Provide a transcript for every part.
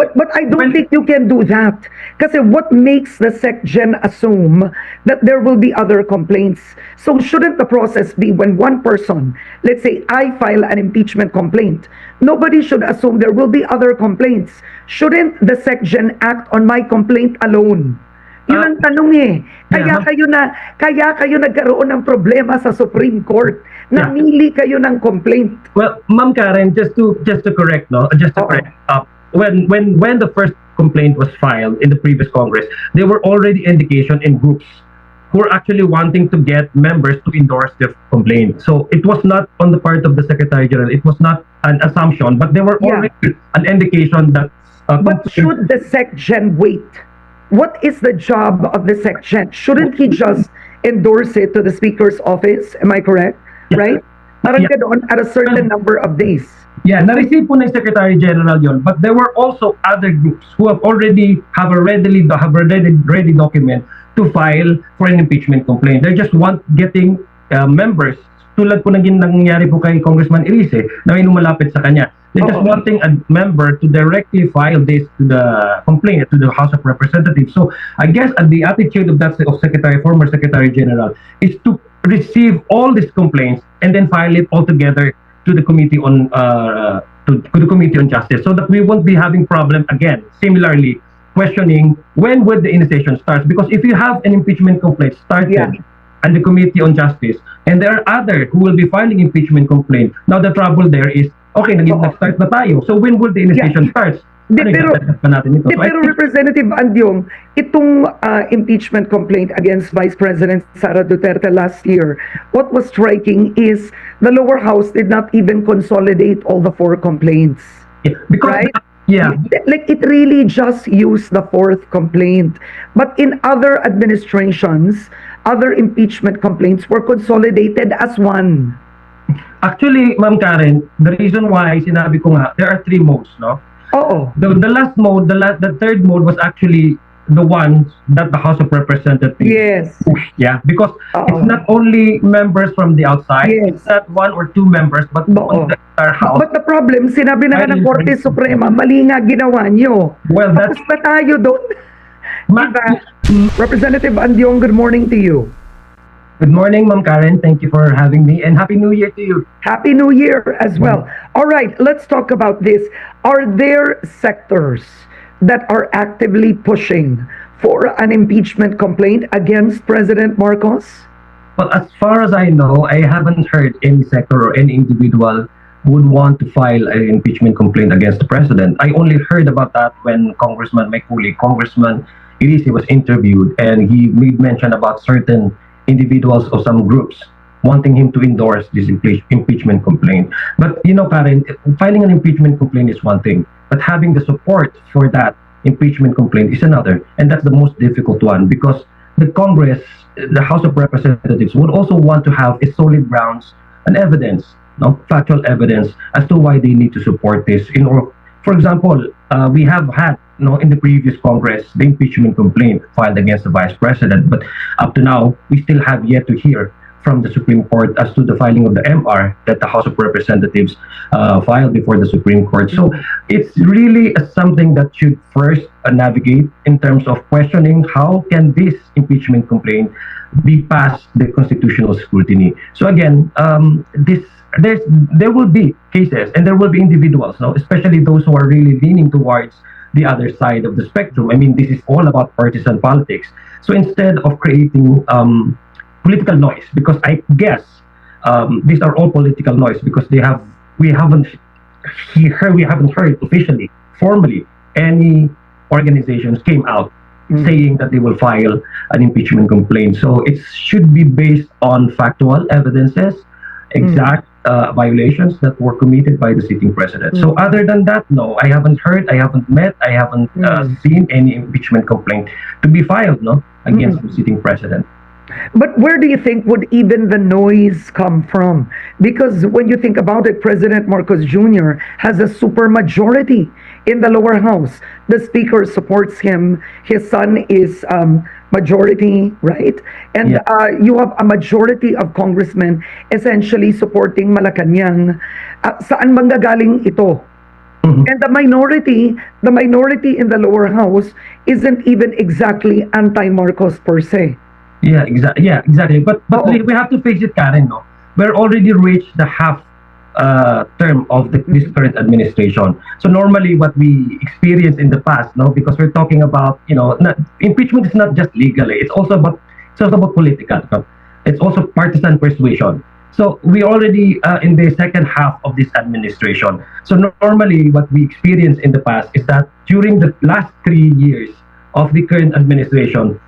But I don't think you can do that. Kasi what makes the SecGen assume that there will be other complaints? So shouldn't the process be when one person, let's say I file an impeachment complaint, nobody should assume there will be other complaints. Shouldn't the SecGen act on my complaint alone? Yun ang tanong eh. Kaya kayo nagkaroon ng problema sa Supreme Court. Namili kayo ng complaint. Well, Ma'am Karen, just to correct, correct, when the first complaint was filed in the previous Congress, there were already indication in groups who were actually wanting to get members to endorse their complaint. So it was not on the part of the Secretary General. It was not an assumption, but there were already an indication that. But should the SecGen wait? What is the job of the SecGen? Shouldn't he just endorse it to the Speaker's office? Am I correct? Right? Parang doon at a certain number of days. Yeah, na-receive po ng Secretary General yon, but there were also other groups who have a ready document to file for an impeachment complaint. They just want getting members, tulad po ng nangyari po kay Congressman Elise na may lumalapit sa kanya. They're just wanting a member to directly file this to the complaint to the House of Representatives. So I guess the attitude of former Secretary General is to receive all these complaints and then file it all together to the Committee on the Committee on Justice, so that we won't be having problem again. Similarly, questioning when would the initiation start, because if you have an impeachment complaint started and the Committee on Justice, and there are other who will be filing impeachment complaint, now the trouble there is, okay, nag-start na tayo. So when will the initiation start? Pero Representative Andiong, itong impeachment complaint against Vice President Sara Duterte last year, what was striking is the lower house did not even consolidate all the 4 complaints. Because like it really just used the 4th complaint. But in other administrations, other impeachment complaints were consolidated as one. Actually, Ma'am Karen, the reason why sinabi ko nga, there are 3 modes, no? The last mode, the third mode was actually the one that the House of Representatives pushed, because it's not only members from the outside, it's not 1 or 2 members, but the entire House. But the problem, sinabi na ng Korte Suprema, mali nga ginawa nyo. Well, that's... Tapos na tayo doon. Representative Andiong, good morning to you. Good morning, Ma'am Karen. Thank you for having me, and Happy New Year to you. Happy New Year as well. All right, let's talk about this. Are there sectors that are actively pushing for an impeachment complaint against President Marcos? Well, as far as I know, I haven't heard any sector or any individual would want to file an impeachment complaint against the president. I only heard about that when Congressman Elise was interviewed, and he made mention about certain individuals or some groups wanting him to endorse this impeachment complaint. But Karen, filing an impeachment complaint is one thing, but having the support for that impeachment complaint is another, and that's the most difficult one, because the Congress, the House of Representatives, would also want to have a solid grounds and evidence, factual evidence as to why they need to support this. For example, we have had in the previous Congress the impeachment complaint filed against the Vice President, but up to now we still have yet to hear from the Supreme Court as to the filing of the MR that the House of Representatives filed before the Supreme Court. So it's really something that should first navigate in terms of questioning how can this impeachment complaint be past the constitutional scrutiny. So again, there will be cases and there will be individuals, especially those who are really leaning towards the other side of the spectrum. I mean, this is all about partisan politics. So instead of creating political noise, because I guess these are all political noise, because we haven't heard officially, formally, any organizations came out saying that they will file an impeachment complaint. So it should be based on factual evidences, exact violations that were committed by the sitting president. So other than that, no, I haven't heard, I haven't met, I haven't seen any impeachment complaint to be filed against the sitting president. But where do you think would even the noise come from? Because when you think about it, President Marcos Jr. has a supermajority in the lower house. The speaker supports him. His son is majority, right? And you have a majority of congressmen essentially supporting Malacanang. Saan manggagaling ito? And the minority in the lower house isn't even exactly anti-Marcos per se. Yeah, exactly. Yeah, exactly. But Oo. we have to face it, Karen. No, we're already reached the half term of this current administration. So normally, what we experienced in the past, no, because we're talking about, impeachment is not just legal. It's also about political. No? It's also partisan persuasion. So we already in the second half of this administration. So normally, what we experienced in the past is that during the last 3 years of the current administration,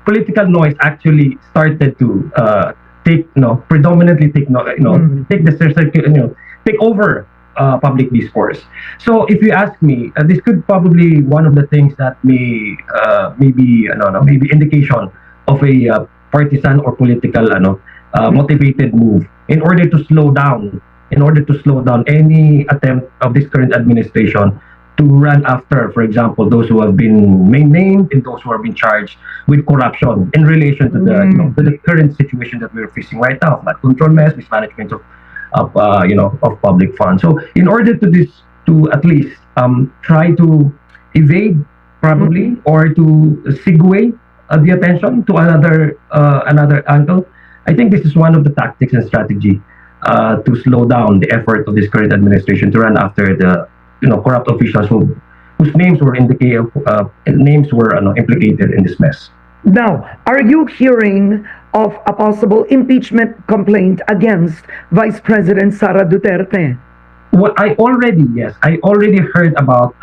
political noise actually started to predominantly take over public discourse. So if you ask me, this could probably one of the things that maybe I don't know, maybe indication of a partisan or political motivated move in order to slow down any attempt of this current administration to run after, for example, those who have been named and those who have been charged with corruption in relation to the current situation that we're facing right now, flood control mess, mismanagement of public funds. So in order to at least try to evade probably or to segue the attention to another angle, I think this is one of the tactics and strategy to slow down the effort of this current administration to run after the corrupt officials whose names were implicated in this mess. Now, are you hearing of a possible impeachment complaint against Vice President Sara Duterte? Well, I already heard about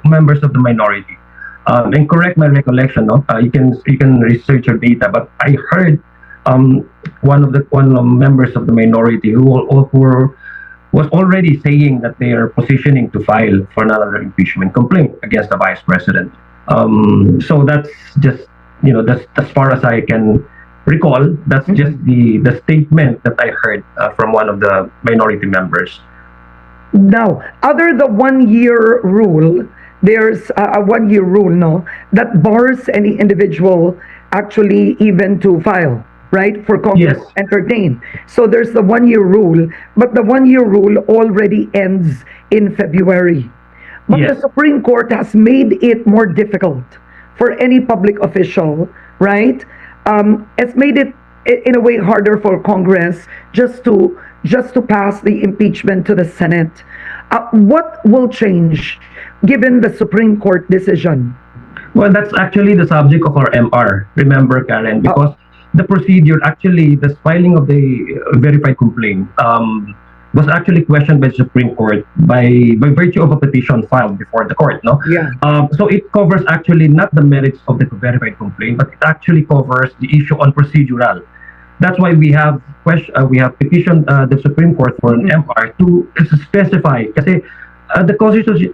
members of the minority. And correct my recollection, no? You can research your data, but I heard one of the members of the minority who was already saying that they are positioning to file for another impeachment complaint against the vice president. So that's just that's as far as I can recall. That's just the statement that I heard from one of the minority members. Now, other the 1 year rule, there's a 1 year rule, no, that bars any individual actually even to file, right, for Congress Yes. to entertain. So there's the 1 year rule, but the 1 year rule already ends in February. But the Yes. Supreme Court has made it more difficult for any public official, right? It's made it in a way harder for Congress just to pass the impeachment to the Senate. What will change given the Supreme Court decision? Well, that's actually the subject of our MR. Remember, Karen, because the procedure, actually, the filing of the verified complaint was actually questioned by the Supreme Court by virtue of a petition filed before the court. No. Yeah. So it covers actually not the merits of the verified complaint, but it actually covers the issue on procedural. That's why we have petitioned the Supreme Court for an MR to specify. Kasi the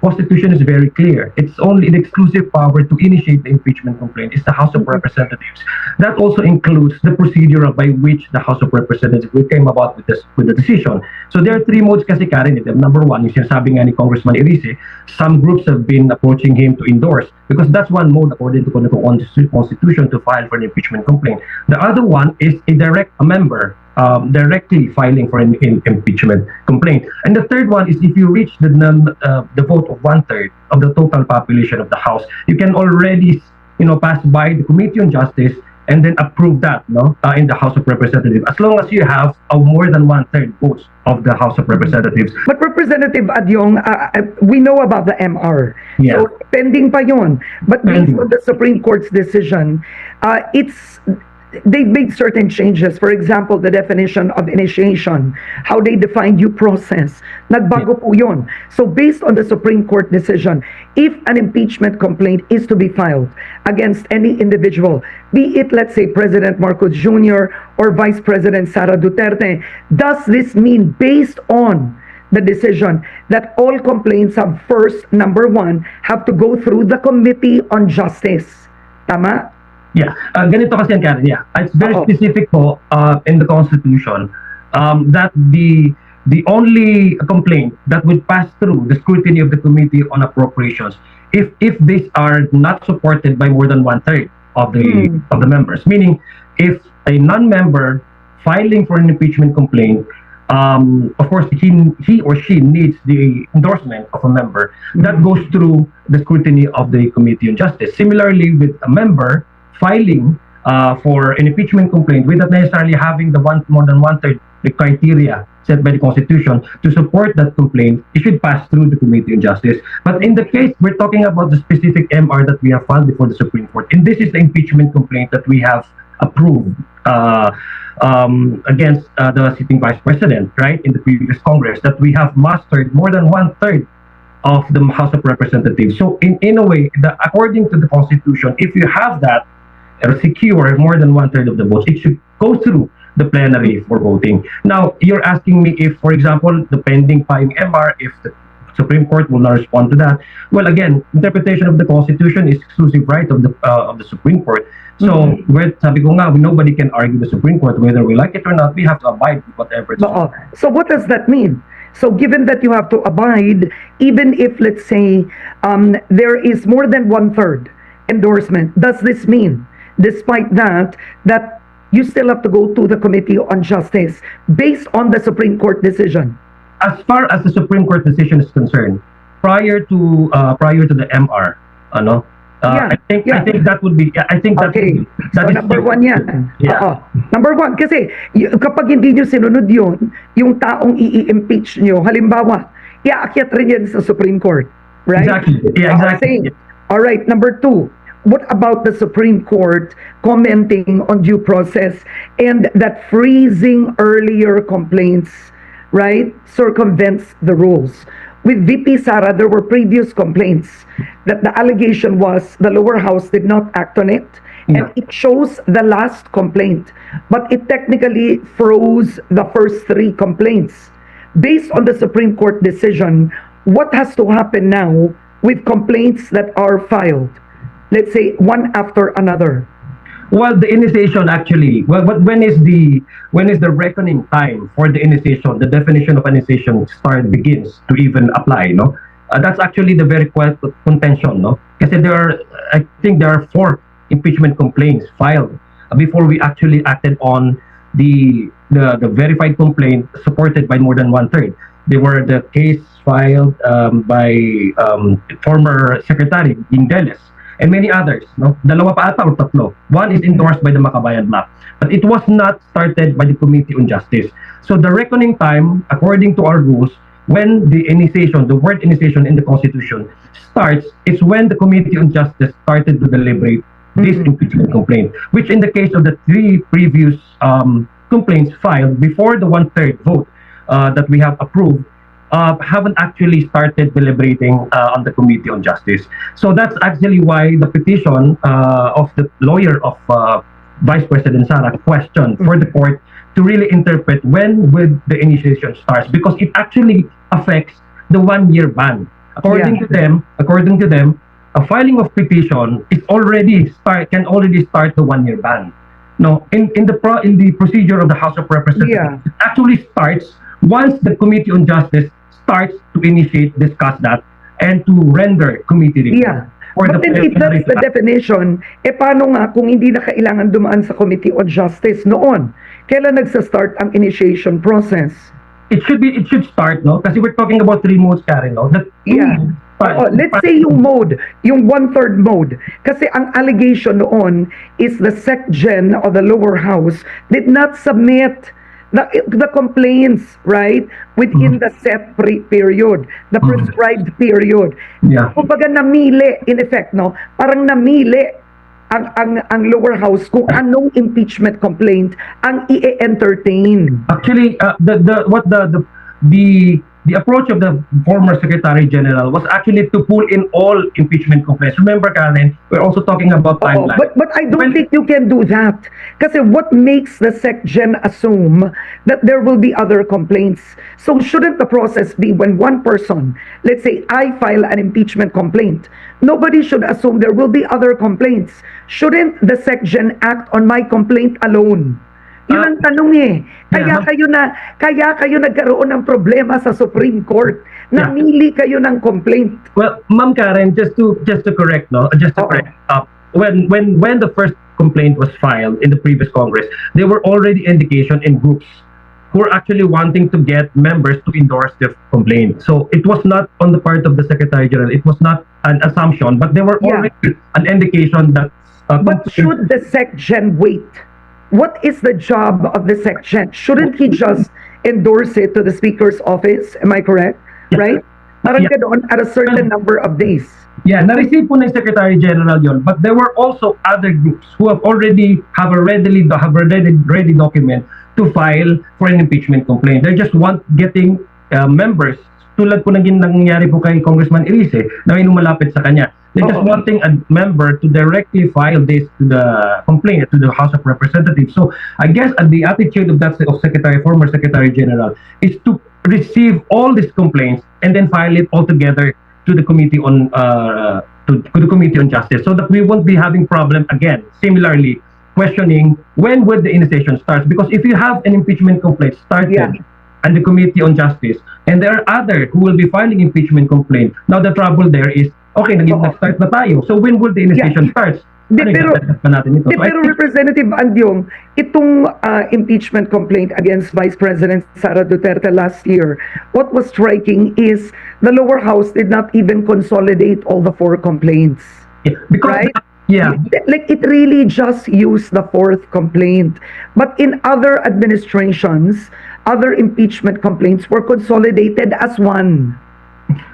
Constitution is very clear. It's only the exclusive power to initiate the impeachment complaint is the House of Representatives. That also includes the procedure by which the House of Representatives came about with the decision. So there are three modes kasi, Karen. Number one, yung sinasabi nga ni Congressman Erice, some groups have been approaching him to endorse because that's one mode according to the Constitution to file for an impeachment complaint. The other one is a member directly filing for an impeachment complaint. And the third one is if you reach the vote of 1/3 of the total population of the House, you can already pass by the Committee on Justice and then approve that in the House of Representatives, as long as you have more than 1/3 votes of the House of Representatives. But Representative Adyong, we know about the MR. Yeah. So pending pa yon. But based Pending. on the Supreme Court's decision, they've made certain changes. For example, the definition of initiation, how they define due process. Nagbago po yun. So based on the Supreme Court decision, if an impeachment complaint is to be filed against any individual, be it, let's say, President Marcos Jr. or Vice President Sara Duterte, does this mean, based on the decision, that all complaints have first, number one, have to go through the Committee on Justice? Tama? Yeah, ganito kasi yan, Karen. Yeah, it's very Oo. specific po in the Constitution that the only complaint that would pass through the scrutiny of the Committee on Appropriations if these are not supported by more than 1/3 of the members. Meaning, if a non-member filing for an impeachment complaint of course, he or she needs the endorsement of a member. That goes through the scrutiny of the Committee on Justice. Similarly, with a member filing for an impeachment complaint without necessarily having the more than one-third the criteria set by the Constitution to support that complaint, it should pass through the Committee on Justice. But in the case, we're talking about the specific MR that we have filed before the Supreme Court, and this is the impeachment complaint that we have approved against the sitting Vice President, right, in the previous Congress, that we have mustered more than one-third of the House of Representatives. So in a way, according to the Constitution, if you have that, secure more than one-third of the votes, it should go through the plenary for voting. Now, you're asking me if, for example, the pending PAIM MR, if the Supreme Court will not respond to that. Well, again, interpretation of the Constitution is exclusive right of the Supreme Court. So, sabi ko nga, nobody can argue the Supreme Court whether we like it or not. We have to abide with whatever it's. So what does that mean? So given that you have to abide, even if, let's say, there is more than one-third endorsement, does this mean, despite that you still have to go to the Committee on Justice based on the Supreme Court decision? As far as the Supreme Court decision is concerned, prior to the MR, I think that would be. I think that. Okay. That So is number one yan. Yeah. Number one, kasi kapag hindi nyo sinunod yun, yung taong i-impeach nyo, halimbawa, iaakyat rin yan sa Supreme Court. Right? Exactly. Yeah, exactly. All right. Number two, what about the Supreme Court commenting on due process and that freezing earlier complaints, right, circumvents the rules? With VP Sara, there were previous complaints that the allegation was the lower house did not act on it, and it shows the last complaint, but it technically froze the first three complaints. Based on the Supreme Court decision, what has to happen now with complaints that are filed? Let's say one after another. Well, the initiation actually. Well, when is the reckoning time for the initiation? The definition of initiation begins to even apply. No, that's actually the very contention. No, because I think there are 4 impeachment complaints filed before we actually acted on the verified complaint supported by more than one-third. They were the case filed by former Secretary Indeles and many others, no? Dalawa pa ata o tatlo. One is endorsed by the Makabayan Bloc, but it was not started by the Committee on Justice. So the reckoning time, according to our rules, when the initiation, the word initiation in the Constitution starts, it's when the Committee on Justice started to deliberate this impeachment complaint, which in the case of the 3 previous complaints filed before the one-third vote that we have approved, haven't actually started deliberating on the Committee on Justice. So that's actually why the petition of the lawyer of Vice President Sara questioned for the court to really interpret when would the initiation starts, because it actually affects the 1-year ban. According to them, a filing of petition is can already start the 1-year ban. No, in the procedure of the House of Representatives, it actually starts once the Committee on Justice starts to initiate, discuss that, and to render committee report. But then if that's the definition, paano nga kung hindi na kailangan dumaan sa Committee on Justice noon? Kailan nagsa-start ang initiation process? It should start, no? Kasi we're talking about 3 modes, Karen, no? Let's say yung mode, yung one-third mode. Kasi ang allegation noon is the SecGen or the lower house did not submit the complaints, right, within the set period, the prescribed period. Kumbaga namili, in effect, no? Parang namili ang lower house kung anong impeachment complaint ang i-entertain. Actually, the approach of the former Secretary General was actually to pull in all impeachment complaints. Remember, Karen, we're also talking about timeline. But I don't think you can do that. Kasi what makes the SecGen assume that there will be other complaints? So shouldn't the process be when one person, let's say I file an impeachment complaint, nobody should assume there will be other complaints. Shouldn't the SecGen act on my complaint alone? Yun ang tanong eh. Kaya kayo nagkaroon ng problema sa Supreme Court. Namili kayo ng complaint. Well, Ma'am Karen, just to correct, no? When the first complaint was filed in the previous Congress, there were already indication in groups who are actually wanting to get members to endorse their complaint. So it was not on the part of the Secretary General. It was not an assumption, but there were Yeah. already an indication that. But should the SecGen wait? What is the job of the SecGen? Shouldn't he just endorse it to the Speaker's office? Am I correct? Right? Parang Yeah. ganoon at a certain number of days. Yeah, na-receive po ng Secretary General yon, but there were also other groups who have a ready document to file for an impeachment complaint. They just want getting members, tulad po ng nangyari po kay Congressman Elise na may lumalapit sa kanya. They're just Oo. wanting a member to directly file this to the complaint to the House of Representatives. So I guess the attitude of former Secretary General is to receive all these complaints and then file it all together to the Committee on Justice, so that we won't be having problem again. Similarly, questioning when would the initiation start, because if you have an impeachment complaint started Yeah. and the Committee on Justice, and there are other who will be filing impeachment complaint, now the trouble there is, okay, nag-start na tayo, so when will the initiation start? Di, pero- Dagdag pa natin ito. So I Pero think- Representative Andiong, itong impeachment complaint against Vice President Sara Duterte last year, what was striking is the lower house did not even consolidate all the 4 complaints. yeah, because Right? yeah, Like it really just used the 4th complaint. But in other administrations, other impeachment complaints were consolidated as one.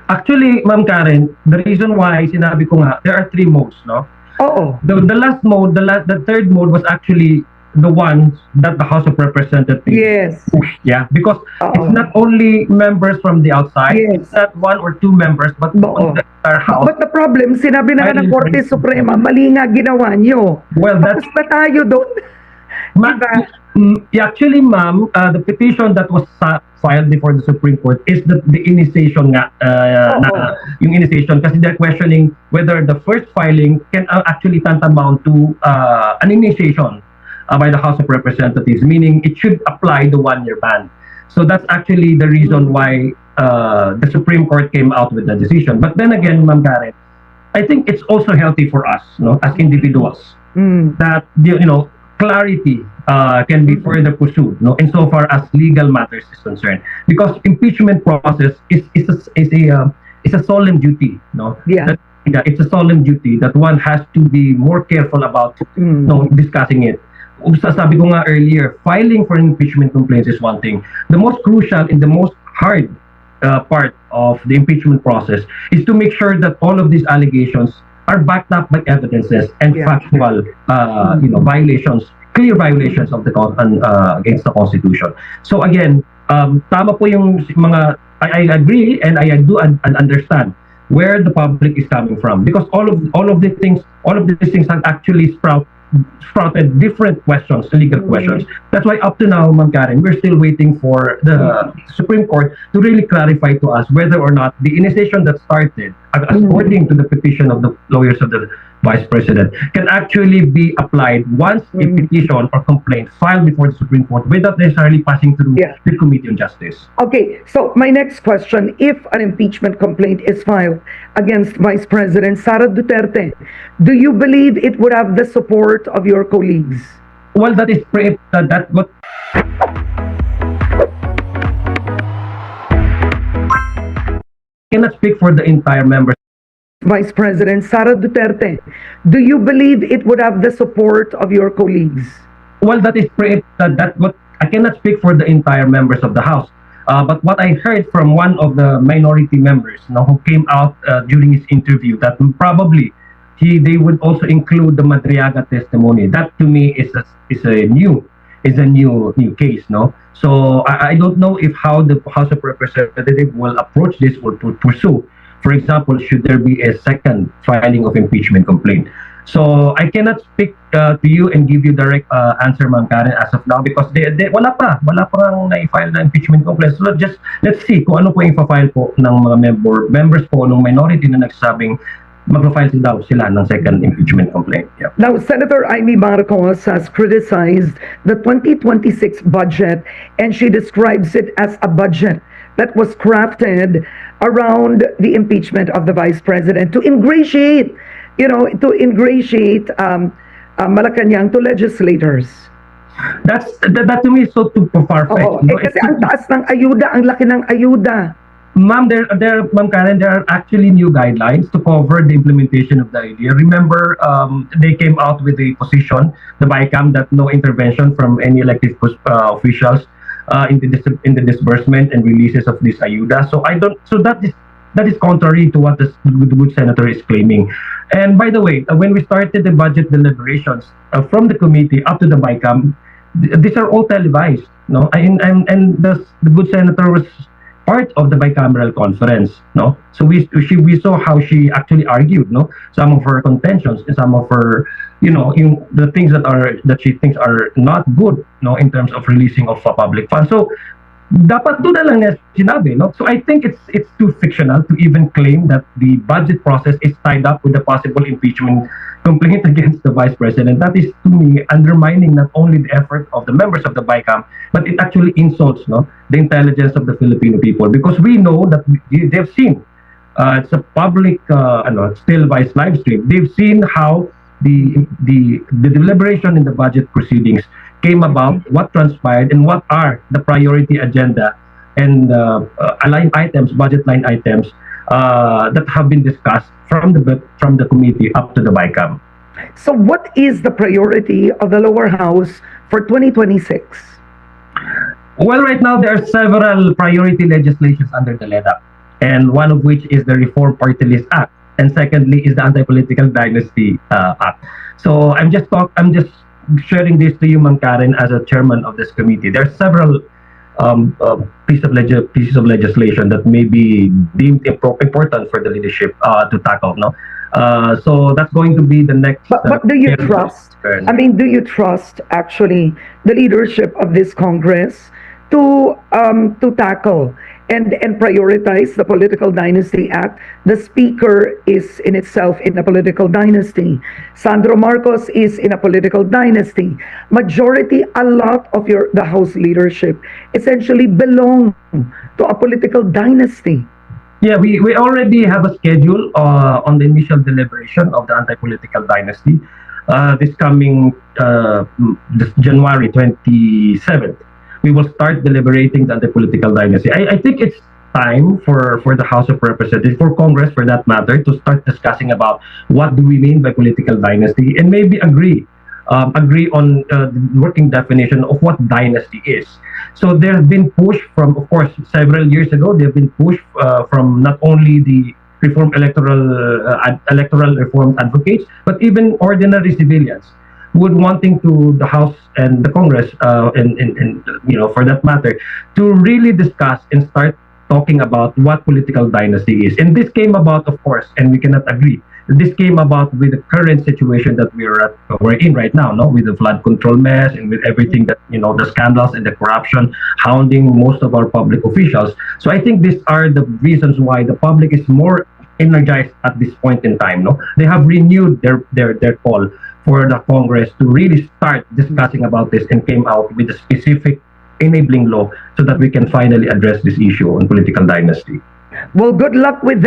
actually, Ma'am Karen, the reason why sinabi ko nga, there are 3 modes, no? Oo. The last mode, the third mode was actually the one that the House of Representatives Yes. pushed, yeah, because Oo. it's not only members from the outside, Yes. it's not 1 or 2 members, but Oo. the entire House. But the problem, sinabi na nga ng Filing Korte for- Suprema, mali nga ginawa nyo. Well, that's Tapos na tayo doon. actually, ma'am, the petition that was filed before the Supreme Court is the initiation nga, yung initiation, kasi they're questioning whether the first filing can actually tantamount to an initiation by the House of Representatives, meaning it should apply the 1-year ban. So that's actually the reason why the Supreme Court came out with the decision. But then again, Ma'am Karen, I think it's also healthy for us, no, as individuals, that clarity can be further pursued, no, insofar as legal matters is concerned, because impeachment process is a solemn duty, no. Yeah. It's a solemn duty that one has to be more careful about, discussing it. Sabi ko nga earlier, filing for impeachment complaints is one thing. The most crucial and the most hard part of the impeachment process is to make sure that all of these allegations are backed up by evidences and Yeah. factual, violations, clear violations of the against the Constitution. So again, tama po yung mga. I agree and I do understand where the public is coming from, because all of these things have actually sprouted different questions, legal questions. That's why up to now, Ma'am Karen, we're still waiting for the Supreme Court to really clarify to us whether or not the initiation that started, according to the petition of the lawyers of the Vice President, can actually be applied once a petition or complaint filed before the Supreme Court without necessarily passing through Yeah. the Committee on Justice. Okay, so my next question, if an impeachment complaint is filed against Vice President Sara Duterte, do you believe it would have the support of your colleagues? Well, that is that what cannot speak for the entire members. Vice President Sara Duterte, do you believe it would have the support of your colleagues? Well, that is that what I cannot speak for the entire members of the House. But what I heard from one of the minority members, who came out during his interview, that probably they would also include the Madriaga testimony. That to me is a new case, no. So I don't know if how the House of Representatives will approach this or to pursue. For example, should there be a second filing of impeachment complaint? So I cannot speak to you and give you direct answer, Ma'am Karen, as of now, because wala pa na-file na impeachment complaint. So let's see kung ano po yung pa-file po ng mga members po ng minority na nagsabing mag-file sila ng second impeachment complaint. Yeah. Now, Senator Amy Marcos has criticized the 2026 budget, and she describes it as a budget that was crafted around the impeachment of the Vice President to ingratiate Malacanang to legislators. That to me is so too far-fetched. Oo, kasi ang taas ng ayuda, ang laki ng ayuda. Ma'am, Ma'am Karen, there are actually new guidelines to cover the implementation of the idea. Remember, they came out with a position, the BICAM, that no intervention from any elected officials in the disbursement and releases of this ayuda. So that is contrary to what the good senator is claiming. And by the way, when we started the budget deliberations from the committee up to the BICAM, these are all televised, no? And the good senator was part of the bicameral conference, no? So we saw how she actually argued, no, some of her contentions and some of her, the things that she thinks are not good, no, in terms of releasing of public funds. So dapat doon na lang niya sinabi, no? So I think it's too fictional to even claim that the budget process is tied up with the possible impeachment complaint against the Vice President. That is, to me, undermining not only the effort of the members of the BICAM, but it actually insults, no, the intelligence of the Filipino people, because we know that they've seen, it's a public, still Vice live stream. They've seen how the deliberation in the budget proceedings came about, what transpired, and what are the priority agenda and budget line items that have been discussed from the committee up to the BICAM. So what is the priority of the lower house for 2026? Well, right now there are several priority legislations under the LEDAC, and one of which is the Reform Party List Act, and secondly is the Anti-Political Dynasty Act. So I'm just sharing this to you, Ma'am Karen, as a chairman of this committee. There are several pieces of legislation that may be deemed important for the leadership to tackle. No, so that's going to be the next. But do you trust? I mean, do you trust actually the leadership of this Congress to tackle and prioritize the Political Dynasty Act? The Speaker is in itself in a political dynasty. Sandro Marcos is in a political dynasty. Majority, a lot of the House leadership essentially belong to a political dynasty. Yeah, we already have a schedule on the initial deliberation of the anti-political dynasty. This coming this January 27th. We will start deliberating the anti-political dynasty. I think it's time for the House of Representatives, for Congress for that matter, to start discussing about what do we mean by political dynasty, and maybe agree on the working definition of what dynasty is. So there have been push from, of course, several years ago, there have been push from not only the electoral reform advocates, but even ordinary civilians would wanting to the House and the Congress, and for that matter, to really discuss and start talking about what political dynasty is. And this came about, of course, and we cannot agree. This came about with the current situation that we're in right now, no, with the flood control mess and with everything that the scandals and the corruption hounding most of our public officials. So I think these are the reasons why the public is more energized at this point in time. No, they have renewed their call for the Congress to really start discussing about this and came out with a specific enabling law so that we can finally address this issue on political dynasty. Well, good luck with that.